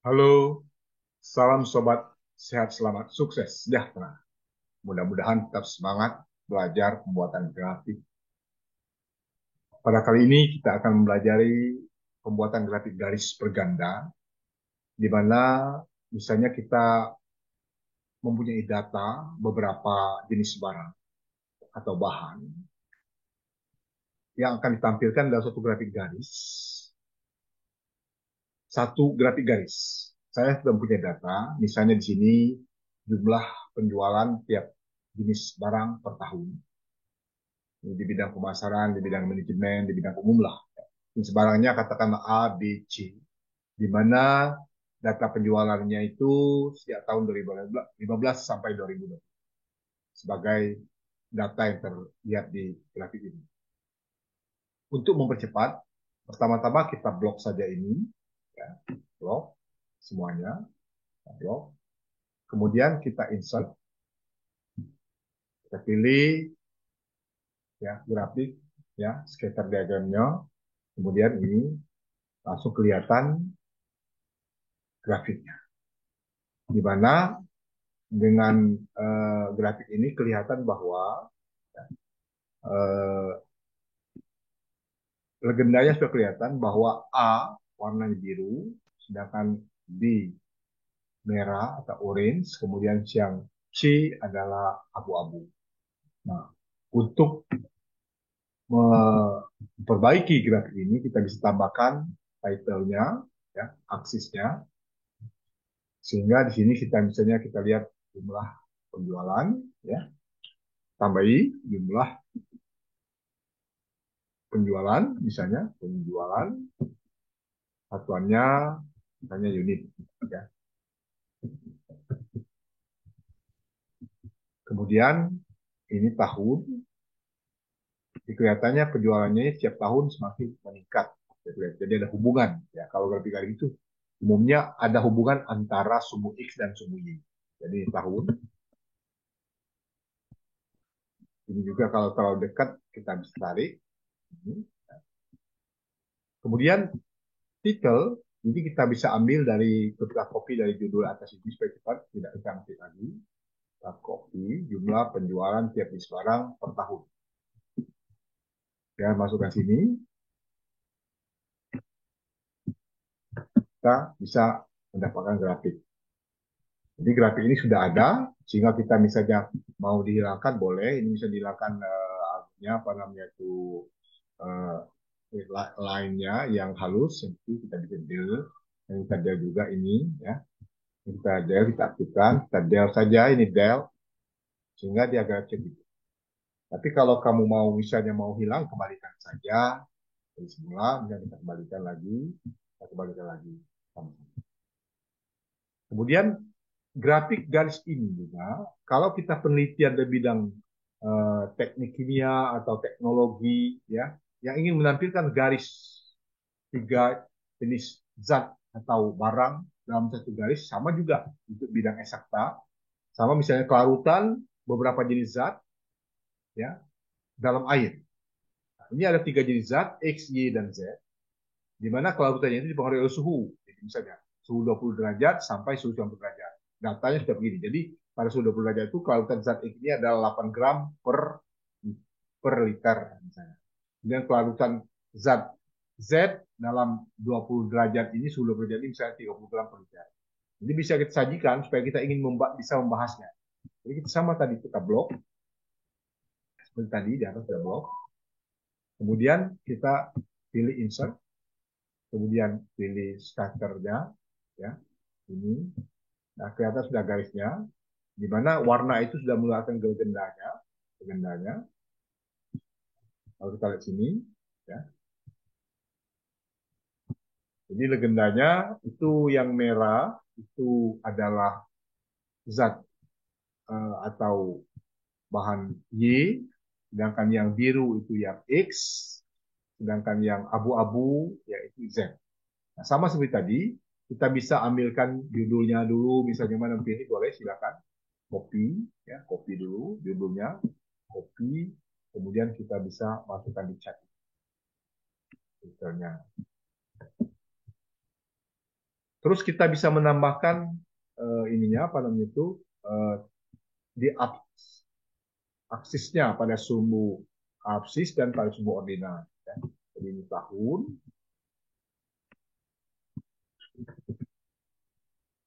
Halo, salam sobat sehat selamat sukses sejahtera. Mudah-mudahan tetap semangat belajar pembuatan grafik. Pada kali ini kita akan mempelajari pembuatan grafik garis berganda, di mana misalnya kita mempunyai data beberapa jenis barang atau bahan yang akan ditampilkan dalam satu grafik garis, satu grafik garis. Saya sudah punya data, misalnya di sini jumlah penjualan tiap jenis barang per tahun di bidang pemasaran, di bidang manajemen, di bidang umum lah. Sebarangnya katakanlah A, B, C, di mana data penjualannya itu sejak tahun 2015 sampai 2020 sebagai data yang terlihat di grafik ini. Untuk mempercepat, pertama-tama kita blok saja ini, ya, blok semuanya, blok. Kemudian kita insert, kita pilih ya grafik, ya scatter diagramnya. Kemudian ini langsung kelihatan grafiknya, di mana dengan grafik ini kelihatan bahwa uh, legendanya sudah kelihatan bahwa A warnanya biru, sedangkan B merah atau orange, kemudian yang C adalah abu-abu. Nah, untuk memperbaiki grafik ini kita bisa tambahkan title-nya, ya, aksisnya, sehingga di sini kita misalnya kita lihat jumlah penjualan, ya, tambahi jumlah penjualan, misalnya penjualan satuannya misalnya unit, ya. Kemudian ini tahun, kelihatannya penjualannya setiap tahun semakin meningkat. Jadi ada hubungan, ya. Kalau grafik itu umumnya ada hubungan antara sumu X dan sumu Y. Jadi tahun ini juga kalau terlalu dekat kita bisa tarik. Kemudian titel ini kita bisa ambil dari ketika copy dari judul atas ini supaya cepat tidak cantik lagi. Kita copy jumlah penjualan tiap jenis barang per tahun. Ya, masukkan sini, kita bisa mendapatkan grafik. Jadi grafik ini sudah ada, sehingga kita misalnya mau dihilangkan boleh. Ini bisa dihilangkan apa namanya itu uh, line-nya yang halus, nanti kita bisa del, dan kita del juga ini, ya. Kita del, kita aktifkan, kita del saja ini del, sehingga dia agak kecil. Tapi kalau kamu mau misalnya mau hilang, kembalikan saja dari semula, bisa kita kembalikan lagi, kita kembalikan lagi. Kemudian grafik garis ini juga, kalau kita penelitian di bidang teknik kimia atau teknologi, ya, yang ingin menampilkan garis tiga jenis zat atau barang dalam satu garis, sama juga untuk bidang eksakta, sama misalnya kelarutan beberapa jenis zat, ya, dalam air. Nah, ini ada tiga jenis zat X, Y, dan Z, di mana kelarutannya itu dipengaruhi oleh suhu. Jadi misalnya suhu 20 derajat sampai suhu 90 derajat. Datanya sudah begini. Jadi pada suhu 20 derajat itu kelarutan zat X ini adalah 8 gram per liter misalnya. Kemudian kelarutan zat Z dalam 20 derajat ini, suhu 20 derajat ini misalnya 30 gram per liter. Jadi bisa kita sajikan supaya kita ingin bisa membahasnya. Jadi kita sama tadi kita blok, seperti tadi di atas kita blok. Kemudian kita pilih insert, kemudian pilih starternya, ya, ini. Nah, kelihatan sudah garisnya, di mana warna itu sudah mengeluarkan legendanya. Lalu kita lihat sini, ya. Jadi legendanya itu yang merah itu adalah zat atau bahan Y, sedangkan yang biru itu yang X, sedangkan yang abu-abu yaitu Z. Nah, sama seperti tadi, kita bisa ambilkan judulnya dulu, misalnya mana pilih boleh silakan copy, ya copy dulu judulnya, copy, kemudian kita bisa masukkan di chat, misalnya Terus kita bisa menambahkan ininya apa namanya itu di aksisnya pada sumbu absis dan pada sumbu ordinal. Ya. Jadi ini tahun,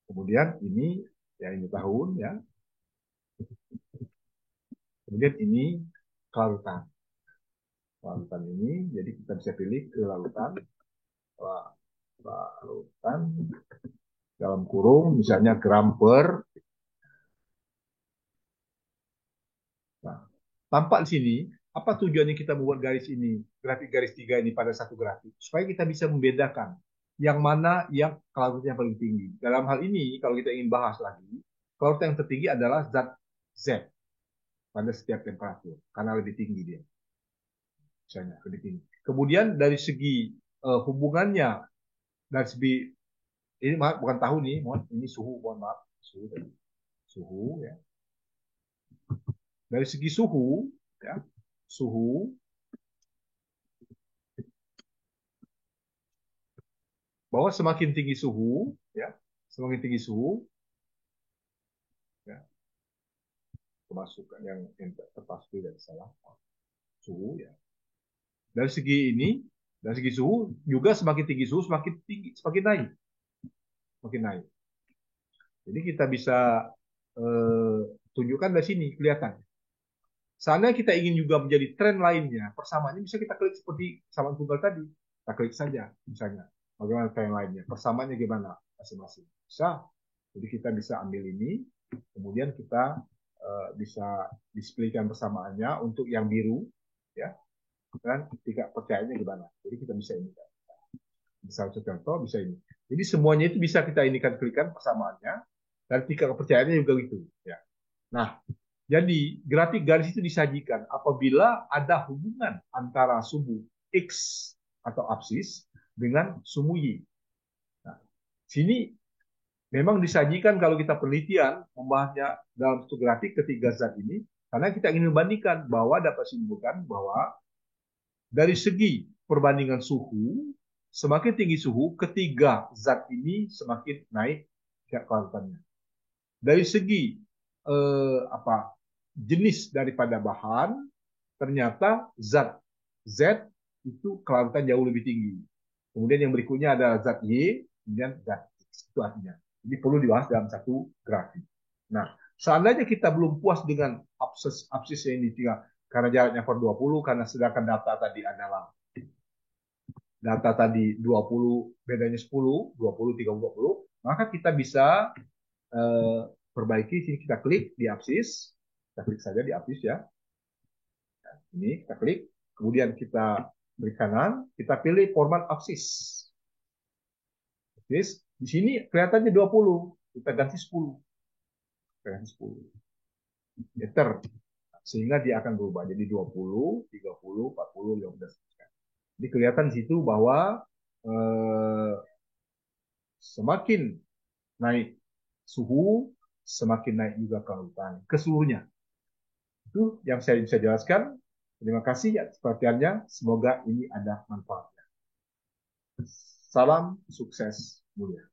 kemudian ini ya ini tahun ya, kemudian ini kelarutan. Kelarutan ini, jadi kita bisa pilih kelarutan, kelarutan dalam kurung misalnya gram per. Nah, tampak di sini apa tujuannya kita membuat garis ini, grafik garis tiga ini pada satu grafik, supaya kita bisa membedakan yang mana yang kelarutannya paling tinggi. Dalam hal ini, kalau kita ingin bahas lagi, kelarutan yang tertinggi adalah zat Z pada setiap temperatur, karena lebih tinggi dia, misalnya lebih tinggi. Kemudian dari segi hubungannya, dari segi ini maaf, bukan tahun nih, ini suhu, mohon maaf, suhu ya. Dari segi suhu, ya, suhu bahwa semakin tinggi suhu, ya, semakin tinggi suhu, ya, termasuk yang terpaksa tidak salah suhu, ya. Dari segi ini, dari segi suhu juga semakin tinggi suhu semakin tinggi, semakin naik, semakin naik. Jadi kita bisa eh, tunjukkan dari sini kelihatan. Seandainya kita ingin juga menjadi tren lainnya, persamaannya bisa kita klik seperti persamaan tunggal tadi. Kita klik saja, misalnya. Bagaimana tren lainnya? Persamaannya gimana masing-masing? Bisa. Jadi kita bisa ambil ini, kemudian kita bisa displaykan persamaannya untuk yang biru, ya. Dan tidak percayanya gimana? Jadi kita bisa ini. Bisa contoh, bisa ini. Jadi semuanya itu bisa kita inikan klikkan persamaannya, dan tingkat kepercayaannya juga gitu. Ya. Nah, jadi grafik garis itu disajikan apabila ada hubungan antara sumbu X atau absis dengan sumbu Y. Nah, sini memang disajikan kalau kita penelitian membahasnya dalam satu grafik ketiga zat ini, karena kita ingin membandingkan bahwa dapat simpulkan bahwa dari segi perbandingan suhu, semakin tinggi suhu, ketiga zat ini semakin naik tingkat kelarutannya. Dari segi jenis daripada bahan, ternyata zat Z itu kelarutan jauh lebih tinggi. Kemudian yang berikutnya adalah zat Y, kemudian zat X. Itu artinya. Jadi perlu dibahas dalam satu grafik. Nah, seandainya kita belum puas dengan absis yang ini karena jaraknya per 20, karena sedangkan data tadi 20, bedanya 10, 20, 30, 20, maka kita bisa eh, perbaiki, sini kita klik di absis, kita klik saja di absis ya. Nah, ini kita klik, kemudian kita klik kanan, kita pilih format absis. Absis, di sini kelihatannya 20, kita ganti 10. Kita ganti 10 meter, sehingga dia akan berubah jadi 20, 30, 40, 15. Jadi kelihatan di situ bahwa semakin naik suhu, semakin naik juga kelarutan keseluruhnya. Itu yang saya bisa jelaskan. Terima kasih atas perhatiannya. Semoga ini ada manfaatnya. Salam sukses mulia.